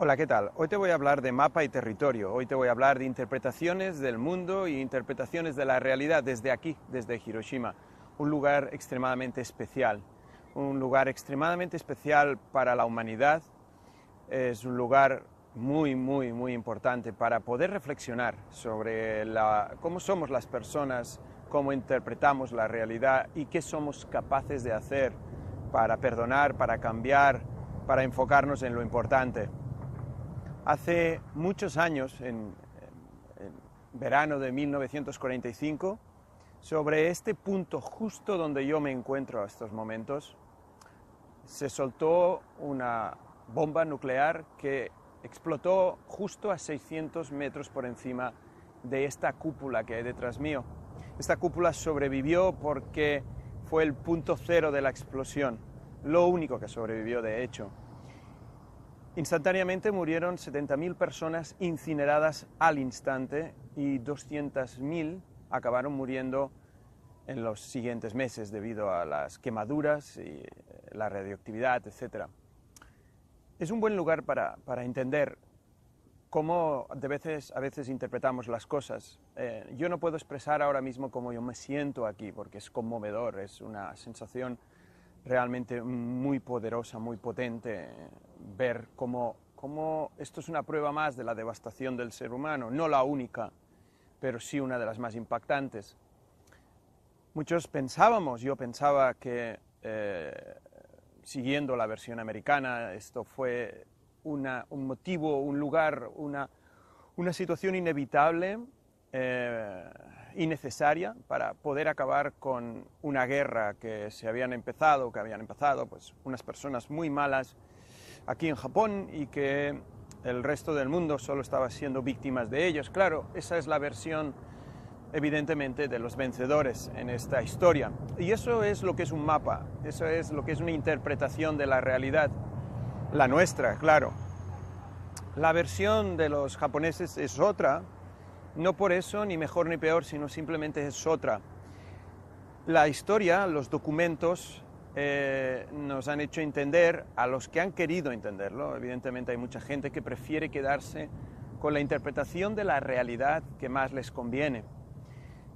Hola, ¿qué tal? Hoy te voy a hablar de mapa y territorio. Hoy te voy a hablar de interpretaciones del mundo y interpretaciones de la realidad desde aquí, desde Hiroshima. Un lugar extremadamente especial. Un lugar extremadamente especial para la humanidad. Es un lugar muy importante para poder reflexionar sobre cómo somos las personas, cómo interpretamos la realidad y qué somos capaces de hacer para perdonar, para cambiar, para enfocarnos en lo importante. Hace muchos años, en verano de 1945, sobre este punto justo donde yo me encuentro a estos momentos, se soltó una bomba nuclear que explotó justo a 600 metros por encima de esta cúpula que hay detrás mío. Esta cúpula sobrevivió porque fue el punto cero de la explosión, lo único que sobrevivió de hecho. Instantáneamente murieron 70.000 personas incineradas al instante y 200.000 acabaron muriendo en los siguientes meses debido a las quemaduras y la radioactividad, etc. Es un buen lugar para entender cómo a veces interpretamos las cosas. Yo no puedo expresar ahora mismo cómo yo me siento aquí, porque es conmovedor, es una sensación realmente muy poderosa, muy potente, ver cómo esto es una prueba más de la devastación del ser humano, no la única, pero sí una de las más impactantes. Muchos pensábamos, yo pensaba que siguiendo la versión americana, esto fue un motivo, un lugar, una situación inevitable y necesaria para poder acabar con una guerra que habían empezado pues unas personas muy malas aquí en Japón y que el resto del mundo solo estaba siendo víctimas de ellos. Claro, esa es la versión evidentemente de los vencedores en esta historia. Y eso es lo que es un mapa, eso es lo que es una interpretación de la realidad, la nuestra, claro. La versión de los japoneses es otra, no por eso ni mejor ni peor, sino simplemente es otra. La historia, los documentos, nos han hecho entender, a los que han querido entenderlo, evidentemente hay mucha gente que prefiere quedarse con la interpretación de la realidad que más les conviene,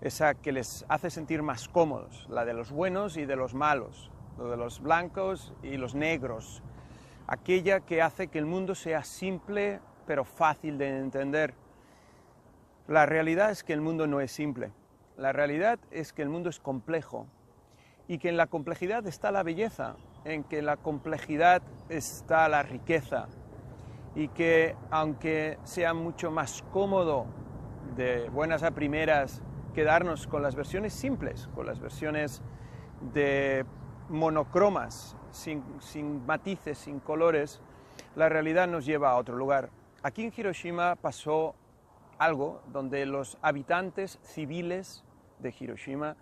esa que les hace sentir más cómodos, la de los buenos y de los malos, la de los blancos y los negros, aquella que hace que el mundo sea simple pero fácil de entender. La realidad es que el mundo no es simple, la realidad es que el mundo es complejo y que en la complejidad está la belleza, en que en la complejidad está la riqueza y que aunque sea mucho más cómodo de buenas a primeras quedarnos con las versiones simples, con las versiones de monocromas, sin matices, sin colores, la realidad nos lleva a otro lugar. Aquí en Hiroshima pasó algo donde los habitantes civiles de Hiroshima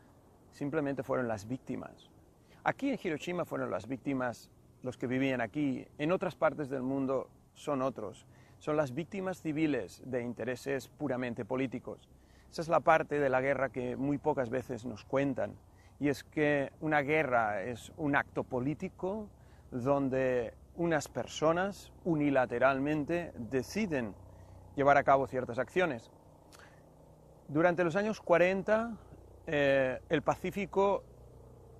simplemente fueron las víctimas. Aquí en Hiroshima fueron las víctimas los que vivían aquí, en otras partes del mundo son otros. Son las víctimas civiles de intereses puramente políticos. Esa es la parte de la guerra que muy pocas veces nos cuentan, y es que una guerra es un acto político donde unas personas unilateralmente deciden llevar a cabo ciertas acciones. Durante los años 40, el Pacífico,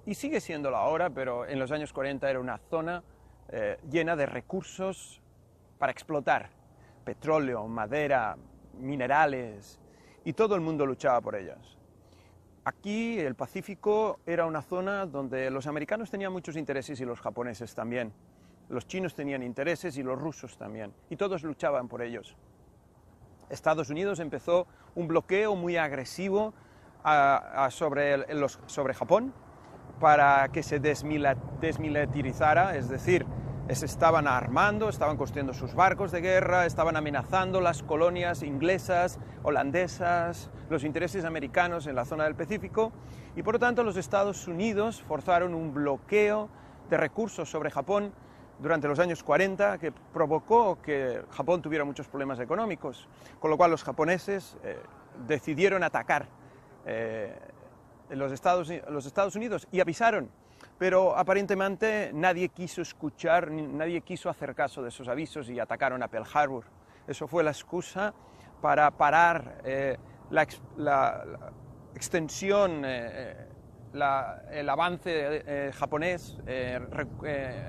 y sigue siéndolo ahora, pero en los años 40 era una zona llena de recursos para explotar, petróleo, madera, minerales, y todo el mundo luchaba por ellas. Aquí el Pacífico era una zona donde los americanos tenían muchos intereses y los japoneses también. Los chinos tenían intereses y los rusos también, y todos luchaban por ellos. Estados Unidos empezó un bloqueo muy agresivo sobre Japón para que se desmilitarizara, es decir, se estaban armando, estaban construyendo sus barcos de guerra, estaban amenazando las colonias inglesas, holandesas, los intereses americanos en la zona del Pacífico, y por lo tanto los Estados Unidos forzaron un bloqueo de recursos sobre Japón durante los años 40 que provocó que Japón tuviera muchos problemas económicos, con lo cual los japoneses decidieron atacar los Estados Unidos y avisaron, pero aparentemente nadie quiso escuchar, nadie quiso hacer caso de esos avisos y atacaron a Pearl Harbor. Eso fue la excusa para parar la extensión, el avance japonés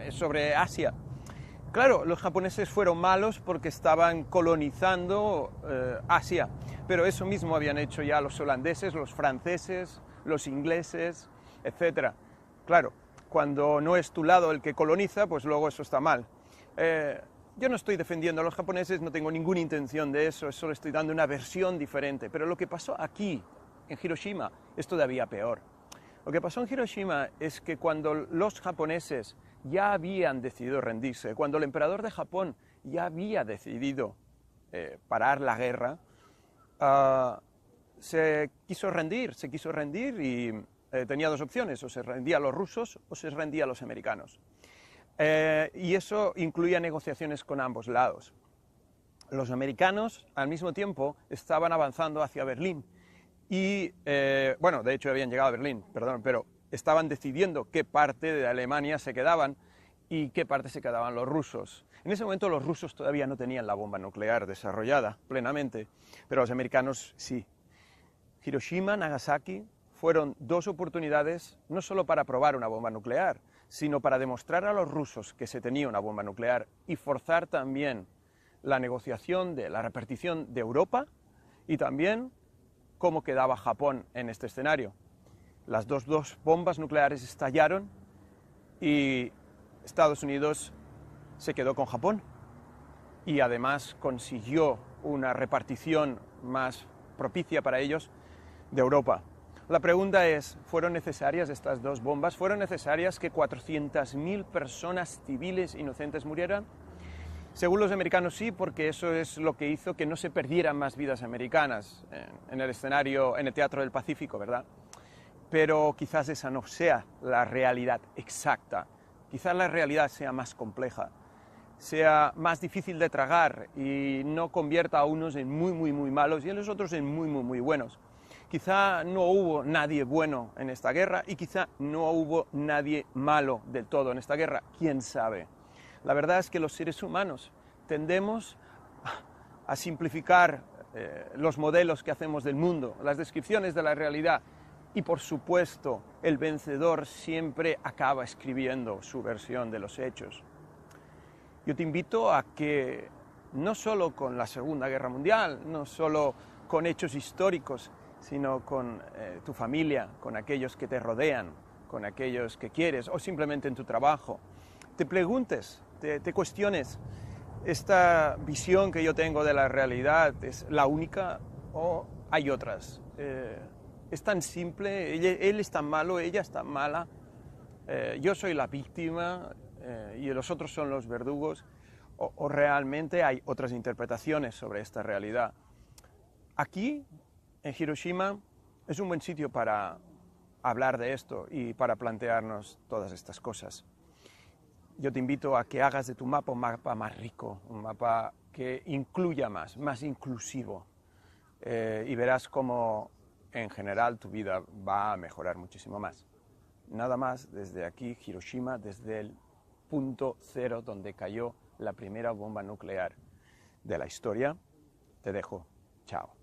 sobre Asia. Claro, los japoneses fueron malos porque estaban colonizando Asia, pero eso mismo habían hecho ya los holandeses, los franceses, los ingleses, etc. Claro, cuando no es tu lado el que coloniza, pues luego eso está mal. Yo no estoy defendiendo a los japoneses, no tengo ninguna intención de eso, solo estoy dando una versión diferente. Pero lo que pasó aquí, en Hiroshima, es todavía peor. Lo que pasó en Hiroshima es que cuando los japoneses ya habían decidido rendirse, cuando el emperador de Japón ya había decidido parar la guerra, se quiso rendir y tenía dos opciones, o se rendía a los rusos o se rendía a los americanos. Y eso incluía negociaciones con ambos lados. Los americanos, al mismo tiempo, estaban avanzando hacia Berlín. Y, bueno, de hecho habían llegado a Berlín, perdón, pero estaban decidiendo qué parte de Alemania se quedaban y qué parte se quedaban los rusos. En ese momento los rusos todavía no tenían la bomba nuclear desarrollada plenamente, pero los americanos sí. Hiroshima, Nagasaki fueron dos oportunidades no solo para probar una bomba nuclear, sino para demostrar a los rusos que se tenía una bomba nuclear y forzar también la negociación de la repartición de Europa y también cómo quedaba Japón en este escenario. Las dos bombas nucleares estallaron y Estados Unidos se quedó con Japón y además consiguió una repartición más propicia para ellos de Europa. La pregunta es, ¿fueron necesarias estas dos bombas? ¿Fueron necesarias que 400.000 personas civiles inocentes murieran? Según los americanos sí, porque eso es lo que hizo que no se perdieran más vidas americanas en el escenario, en el Teatro del Pacífico, ¿verdad? Pero quizás esa no sea la realidad exacta. Quizás la realidad sea más compleja, sea más difícil de tragar y no convierta a unos en muy malos y a los otros en muy buenos. Quizá no hubo nadie bueno en esta guerra y quizá no hubo nadie malo del todo en esta guerra, quién sabe. La verdad es que los seres humanos tendemos a simplificar los modelos que hacemos del mundo, las descripciones de la realidad y por supuesto el vencedor siempre acaba escribiendo su versión de los hechos. Yo te invito a que no solo con la Segunda Guerra Mundial, no solo con hechos históricos, sino con tu familia, con aquellos que te rodean, con aquellos que quieres o simplemente en tu trabajo, te preguntes, te cuestiones, ¿esta visión que yo tengo de la realidad es la única o hay otras? ¿Es tan simple? ¿Él es tan malo? ¿Ella es tan mala? ¿Yo soy la víctima y los otros son los verdugos? ¿O realmente hay otras interpretaciones sobre esta realidad? Aquí, en Hiroshima, es un buen sitio para hablar de esto y para plantearnos todas estas cosas. Yo te invito a que hagas de tu mapa un mapa más rico, un mapa que incluya más inclusivo, y verás cómo en general tu vida va a mejorar muchísimo más. Nada más desde aquí, Hiroshima, desde el punto cero donde cayó la primera bomba nuclear de la historia. Te dejo. Chao.